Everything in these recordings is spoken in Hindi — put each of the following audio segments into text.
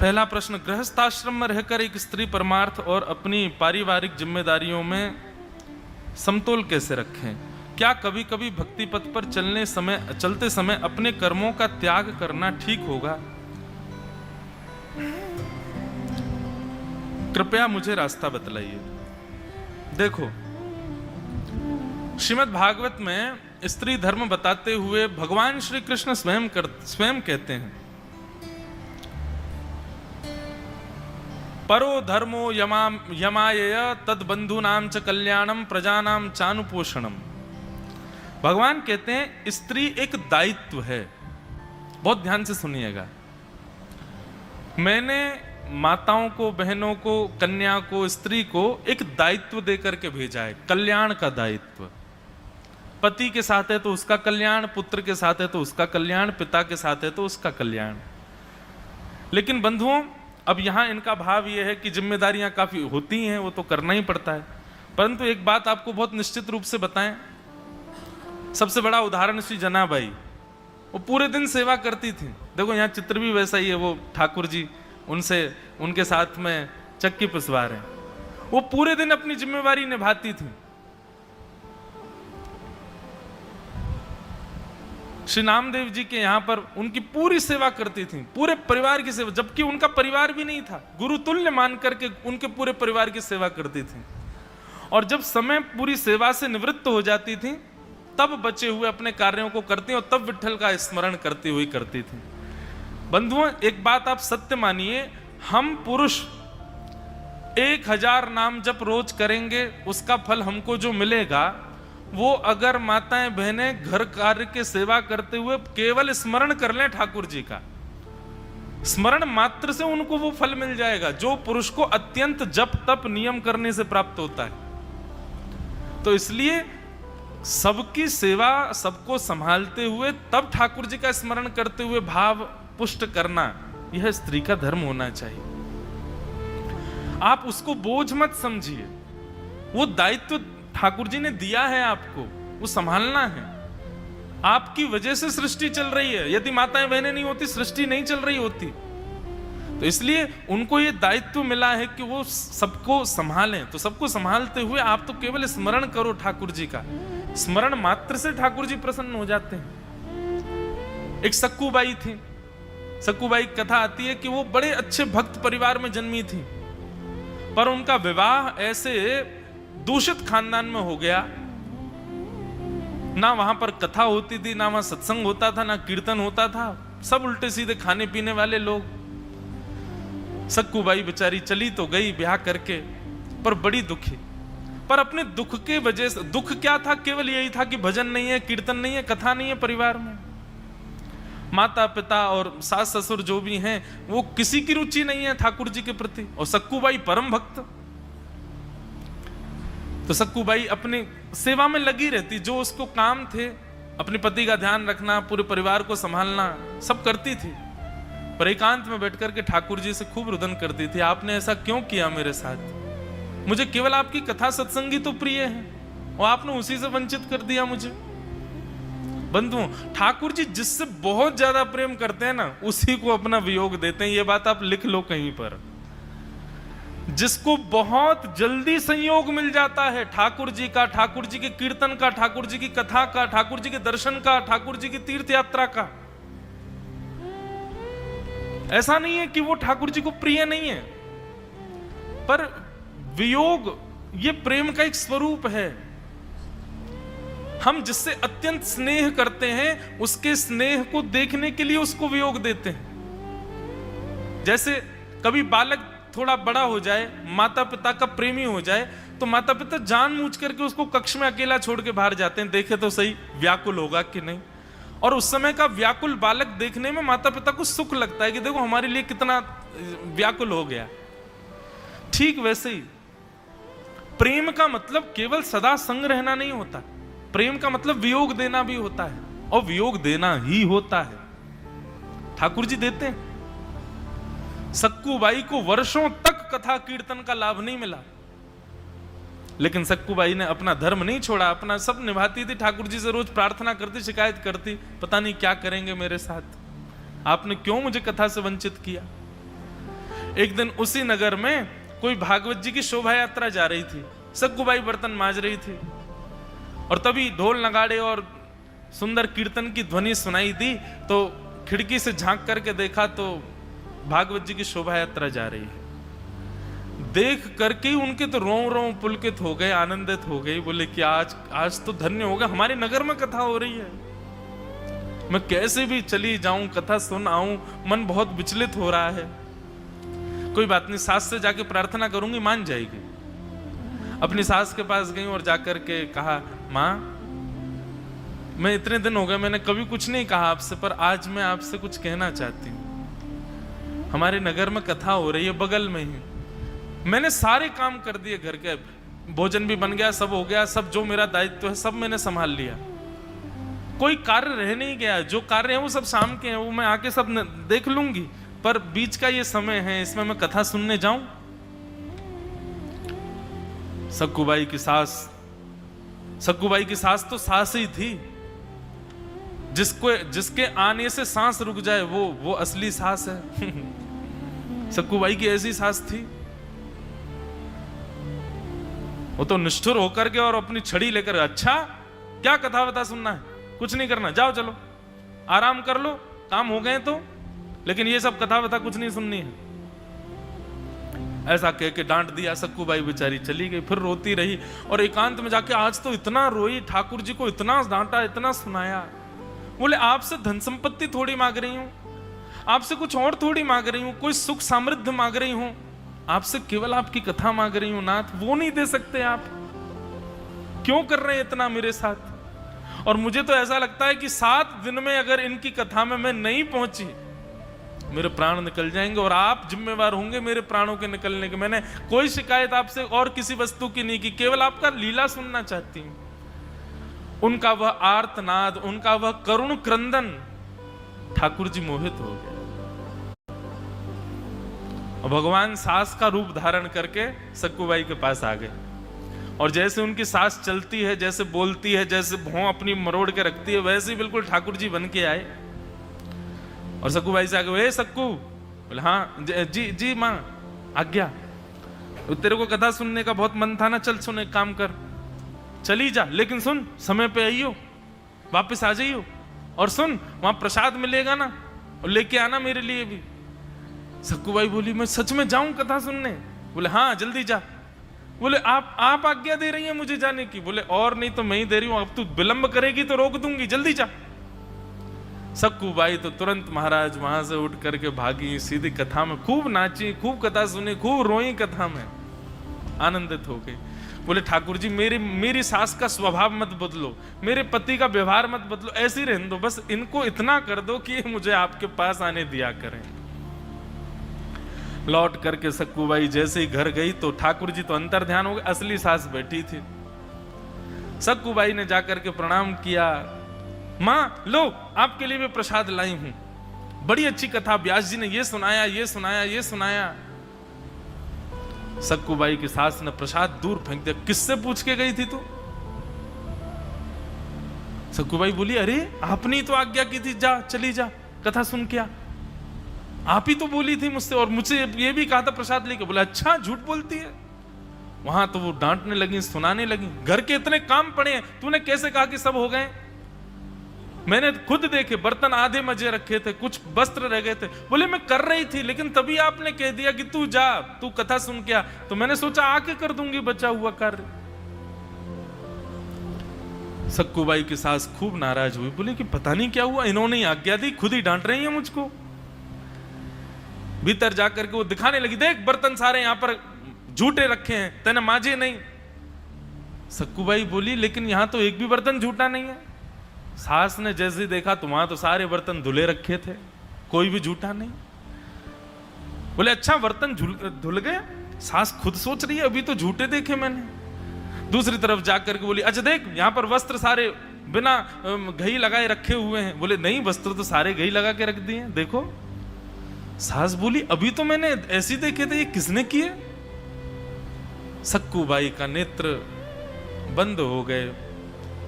पहला प्रश्न, गृहस्थाश्रम में रहकर एक स्त्री परमार्थ और अपनी पारिवारिक जिम्मेदारियों में समतोल कैसे रखें? क्या कभी कभी भक्ति पथ पर चलते समय अपने कर्मों का त्याग करना ठीक होगा? कृपया मुझे रास्ता बतलाइए। देखो, श्रीमद् भागवत में स्त्री धर्म बताते हुए भगवान श्री कृष्ण स्वयं कहते हैं, परो धर्मो यमायय तद बंधूनाम च कल्याणम प्रजानाम चानुपोषणम। भगवान कहते हैं स्त्री एक दायित्व है। बहुत ध्यान से सुनिएगा। मैंने माताओं को, बहनों को, कन्या को, स्त्री को एक दायित्व देकर के भेजा है, कल्याण का दायित्व। पति के साथ है तो उसका कल्याण, पुत्र के साथ है तो उसका कल्याण, पिता के साथ है तो उसका कल्याण। लेकिन बंधुओं, अब यहां इनका भाव यह है कि जिम्मेदारियां काफी होती हैं, वो तो करना ही पड़ता है। परंतु एक बात आपको बहुत निश्चित रूप से बताएं, सबसे बड़ा उदाहरण श्री जनाबाई, वो पूरे दिन सेवा करती थी। देखो यहाँ चित्र भी वैसा ही है, वो ठाकुर जी उनके साथ में चक्की पिसवा रहे हैं। वो पूरे दिन अपनी जिम्मेवारी निभाती थी। श्री नामदेव जी के यहाँ पर उनकी पूरी सेवा करती थी, पूरे परिवार की सेवा, जबकि उनका परिवार भी नहीं था। गुरु तुल्य मान करके उनके पूरे परिवार की सेवा करती थी। और जब समय पूरी सेवा से निवृत्त हो जाती थी, तब बचे हुए अपने कार्यों को करती और तब विठ्ठल का स्मरण करती हुई करती थी। बंधुओं, एक बात आप सत्य मानिए, हम पुरुष 1000 नाम जप रोज करेंगे, उसका फल हमको जो मिलेगा, वो अगर माताएं बहनें घर कार्य के सेवा करते हुए केवल स्मरण कर लें ठाकुर जी का, स्मरण मात्र से उनको वो फल मिल जाएगा जो पुरुष को अत्यंत जप तप नियम करने से प्राप्त होता है। तो इसलिए सबकी सेवा, सबको संभालते हुए तब ठाकुर जी का स्मरण करते हुए भाव पुष्ट करना, यह स्त्री का धर्म होना चाहिए। आप उसको बोझ मत समझिए, वो दायित्व ठाकुर जी ने दिया है आपको, वो संभालना है। आपकी वजह से सृष्टि चल रही है। यदि माताएं बहनें नहीं होती, सृष्टि नहीं चल रही होती। तो इसलिए उनको ये दायित्व मिला है कि वो सबको संभालें। तो सबको संभालते हुए आप तो केवल स्मरण करो ठाकुर जी का। स्मरण मात्र से ठाकुर जी प्रसन्न हो जाते हैं। एक सक्कूबाई थी, सक्कूबाई की कथा आती है कि वो बड़े अच्छे भक्त परिवार में जन्मी थी, पर उनका विवाह ऐसे दूषित खानदान में हो गया। ना वहां पर कथा होती थी, ना वहां सत्संग होता था, ना कीर्तन होता था, सब उल्टे सीधे खाने पीने वाले लोग। सक्कूबाई बेचारी चली तो गई ब्याह करके, पर बड़ी दुखी। पर अपने दुख के वजह से, दुख क्या था, केवल यही था कि भजन नहीं है, कीर्तन नहीं है, कथा नहीं है परिवार में। माता पिता और सास ससुर जो भी हैं, वो किसी की रुचि नहीं है ठाकुर जी के प्रति। और सक्कूबाई परम भक्त, तो सक्कूबाई अपनी सेवा में लगी रहती। जो उसको काम थे, अपने पति का ध्यान रखना, पूरे परिवार को संभालना, सब करती थी। पर एकांत में बैठ करके ठाकुर जी से खूब रुदन करती थी, आपने ऐसा क्यों किया मेरे साथ? मुझे केवल आपकी कथा सत्संगी तो प्रिय है, और आपने उसी से वंचित कर दिया मुझे। बंधुओं, ठाकुर जी जिससे बहुत ज्यादा प्रेम करते हैं ना, उसी को अपना वियोग देते हैं। ये बात आप लिख लो कहीं पर। जिसको बहुत जल्दी संयोग मिल जाता है ठाकुर जी का, ठाकुर जी के कीर्तन का, ठाकुर जी की कथा का, ठाकुर जी के दर्शन का, ठाकुर जी की तीर्थ यात्रा का, ऐसा नहीं है कि वो ठाकुर जी को प्रिय नहीं है, पर वियोग ये प्रेम का एक स्वरूप है। हम जिससे अत्यंत स्नेह करते हैं, उसके स्नेह को देखने के लिए उसको वियोग देते हैं। जैसे कभी बालक थोड़ा बड़ा हो जाए, माता पिता का प्रेमी हो जाए, तो माता पिता जानबूझ करके उसको कक्ष में अकेला छोड़ के बाहर जाते हैं, देखे तो सही व्याकुल होगा कि नहीं। और उस समय का व्याकुल बालक देखने में माता पिता को सुख लगता है कि देखो हमारे लिए कितना व्याकुल हो गया। ठीक वैसे ही प्रेम का मतलब केवल सदा संग रहना नहीं होता, प्रेम का मतलब वियोग देना भी होता है, और वियोग देना ही होता है। ठाकुर जी देते हैं। सक्कूबाई को वर्षों तक कथा कीर्तन का लाभ नहीं मिला, लेकिन सक्कूबाई ने अपना धर्म नहीं छोड़ा, अपना सब निभाती थी। ठाकुर जी से रोज प्रार्थना करती, शिकायत करती, पता नहीं क्या करेंगे मेरे साथ, आपने क्यों मुझे कथा से वंचित किया। एक दिन उसी नगर में कोई भागवत जी की शोभा यात्रा जा रही थी। सक्कुबाई बर्तन मांज रही थी और तभी ढोल नगाड़े और सुंदर कीर्तन की ध्वनि सुनाई दी। तो खिड़की से झांक करके देखा तो भागवत जी की शोभा यात्रा जा रही है। देख करके ही उनके तो रों रों पुलकित हो गए, आनंदित हो गए। बोले कि आज तो धन्य होगा, हमारे नगर में कथा हो रही है। मैं कैसे भी चली जाऊं, कथा सुन आऊं, मन बहुत विचलित हो रहा है। कोई बात नहीं, सास से जाके प्रार्थना करूंगी, मान जाएगी। अपनी सास के पास गई और जाकर के कहा, माँ मैं इतने दिन हो गए मैंने कभी कुछ नहीं कहा आपसे, पर आज मैं आपसे कुछ कहना चाहती हूँ। हमारे नगर में कथा हो रही है, बगल में ही। मैंने सारे काम कर दिए, घर के भोजन भी बन गया, सब हो गया, सब जो मेरा दायित्व है सब मैंने संभाल लिया। कोई कार्य रह नहीं गया, जो कार्य है वो सब शाम के हैं, वो मैं आके सब देख लूंगी, पर बीच का ये समय है, इसमें मैं कथा सुनने जाऊं? सक्कुबाई की सास तो सास ही थी। जिसके आने से सांस रुक जाए वो असली सास है। सक्कुबाई की ऐसी सास थी। वो तो निष्ठुर होकर के और अपनी छड़ी लेकर, अच्छा क्या कथा वथा सुनना है, कुछ नहीं करना, जाओ चलो आराम कर लो, काम हो गए तो, लेकिन ये सब कथा वथा कुछ नहीं सुननी है। ऐसा कह के डांट दिया। सक्कुबाई बेचारी चली गई, फिर रोती रही और एकांत में जाके आज तो इतना रोई, ठाकुर जी को इतना डांटा, इतना सुनाया। बोले आपसे धन संपत्ति थोड़ी मांग रही हूं, आपसे कुछ और थोड़ी मांग रही हूं, कोई सुख समृद्ध मांग रही हूं, आपसे केवल आपकी कथा मांग रही हूं नाथ, वो नहीं दे सकते आप? क्यों कर रहे हैं इतना मेरे साथ? और मुझे तो ऐसा लगता है कि 7 दिन में अगर इनकी कथा में मैं नहीं पहुंची, मेरे प्राण निकल जाएंगे और आप जिम्मेवार होंगे मेरे प्राणों के निकलने के। मैंने कोई शिकायत आपसे और किसी वस्तु की नहीं की, केवल आपका लीला सुनना चाहती हूं। उनका वह आर्तनाद, उनका वह करुण क्रंदन, ठाकुर जी मोहित हो गए। और भगवान सास का रूप धारण करके सक्कुबाई के पास आ गए और जैसे उनकी सास चलती है, जैसे बोलती है, जैसे भौं अपनी मरोड़ के रखती है, वैसे ही बिल्कुल ठाकुर जी बन के आए और सक्कुबाई से आगे, सक्कू, बोले हाँ जी जी माँ आज्ञा, तेरे को कथा सुनने का बहुत मन था ना, चल सुन, एक काम कर, चली जा, लेकिन सुन समय पे आइयो, वापस आ जाइयो, और सुन वहां प्रसाद मिलेगा ना, और लेके आना मेरे लिए भी। सक्कुबाई बोली मैं सच में जाऊं कथा सुनने? बोले हाँ जल्दी जा। बोले आप आज्ञा दे रही है मुझे जाने की? बोले और नहीं तो मैं ही दे रही हूं, अब तू विलंब करेगी तो रोक दूंगी, जल्दी जा। सक्कुबाई तो तुरंत महाराज वहां से उठ करके भागी, सीधी कथा में खूब नाची, खूब कथा सुनी, खूब रोई, कथा में आनंदित हो गई। बोले ठाकुर जी मेरी सास का स्वभाव मत बदलो, मेरे पति का व्यवहार मत बदलो, ऐसे रहने दो, बस इनको इतना कर दो कि मुझे आपके पास आने दिया करें। लौट करके सक्कुबाई जैसे ही घर गई तो ठाकुर जी तो अंतर ध्यान हो गए, असली सास बैठी थी। सक्कुबाई ने जाकर के प्रणाम किया, माँ लो आपके लिए मैं प्रसाद लाई हूं, बड़ी अच्छी कथा व्यास जी ने ये सुनाया, ये सुनाया, ये सुनाया। सक्कुबाई की सास ने प्रसाद दूर फेंक दिया। किससे पूछ के गई थी तू? सक्कुबाई बोली अरे आपने तो आज्ञा की थी, जा चली जा कथा सुन के आ, आप ही तो बोली थी मुझसे, और मुझसे ये भी कहा था प्रसाद लेके। बोला अच्छा झूठ बोलती है। वहां तो वो डांटने लगी, सुनाने लगी, घर के इतने काम पड़े हैं, तूने कैसे कहा कि सब हो गए? मैंने खुद देखे, बर्तन आधे मजे रखे थे, कुछ वस्त्र रह गए थे। बोले मैं कर रही थी, लेकिन तभी आपने कह दिया कि तू जा, तू कथा सुन के आ, तो मैंने सोचा आके कर दूंगी बचा हुआ कार्य। सक्कुबाई की सास खूब नाराज हुई, बोले कि पता नहीं क्या हुआ, इन्होंने आज्ञा दी, खुद ही डांट रही है मुझको। भीतर जाकर के वो दिखाने लगी, देख बर्तन सारे यहां पर झूठे रखे हैं, तेने माजे नहीं। सक्कुबाई बोली लेकिन यहां तो एक भी बर्तन झूठा नहीं है। सास ने जैसे देखा तो वहां तो सारे बर्तन धुले रखे थे, कोई भी झूठा नहीं। बोले अच्छा बर्तन धुल गए? सास खुद सोच रही है अभी तो झूठे देखे मैंने। दूसरी तरफ जाकर के बोली अच्छा देख यहाँ पर वस्त्र सारे बिना घई लगाए रखे हुए हैं। बोले नहीं वस्त्र तो सारे घई लगा के रख दिए, देखो। सास बोली अभी तो मैंने ऐसी देखे थे, ये किसने किए? सक्कुबाई का नेत्र बंद हो गए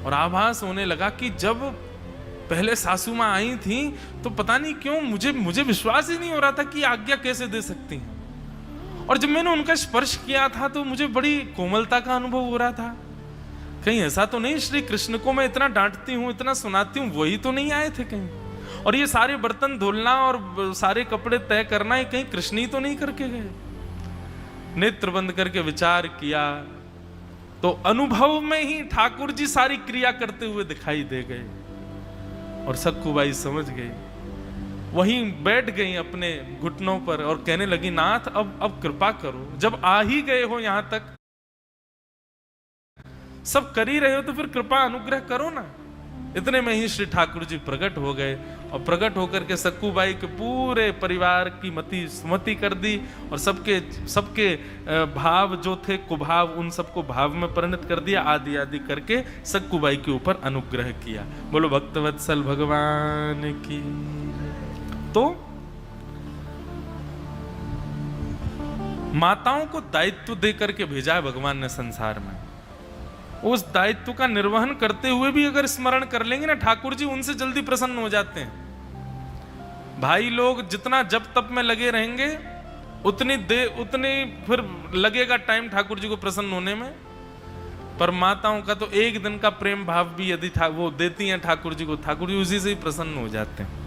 और आभास होने लगा कि जब पहले सासू मां आई थी तो पता नहीं क्यों मुझे विश्वास ही नहीं हो रहा था कि आज्ञा कैसे दे सकती हैं। और जब मैंने उनका स्पर्श किया था तो मुझे बड़ी कोमलता का अनुभव हो रहा था। कहीं ऐसा तो नहीं श्री कृष्ण को मैं इतना डांटती हूँ, इतना सुनाती हूँ, वही तो नहीं आए थे कहीं? और ये सारे बर्तन धुलना और सारे कपड़े तय करना, ये कहीं कृष्ण ही तो नहीं करके गए? नेत्र बंद करके विचार किया तो अनुभव में ही ठाकुर जी सारी क्रिया करते हुए दिखाई दे गए। और सक्कूबाई समझ गई, वहीं बैठ गई अपने घुटनों पर और कहने लगी, नाथ अब कृपा करो, जब आ ही गए हो यहां तक, सब कर ही रहे हो तो फिर कृपा अनुग्रह करो ना। इतने में ही श्री ठाकुर जी प्रकट हो गए और प्रकट होकर के सक्कूबाई के पूरे परिवार की मति सुमति कर दी और सबके भाव जो थे कुभाव, उन सबको भाव में परिणत कर दिया, आदि आदि करके सक्कूबाई के ऊपर अनुग्रह किया। बोलो भक्तवत्सल भगवान की। तो माताओं को दायित्व देकर के भेजा है भगवान ने संसार में। उस दायित्व का निर्वहन करते हुए भी अगर स्मरण कर लेंगे ना, ठाकुर जी उनसे जल्दी प्रसन्न हो जाते हैं। भाई लोग जितना जप तप में लगे रहेंगे उतनी फिर लगेगा टाइम ठाकुर जी को प्रसन्न होने में। पर माताओं का तो एक दिन का प्रेम भाव भी यदि वो देती हैं ठाकुर जी को, ठाकुर जी उसी से ही प्रसन्न हो जाते हैं।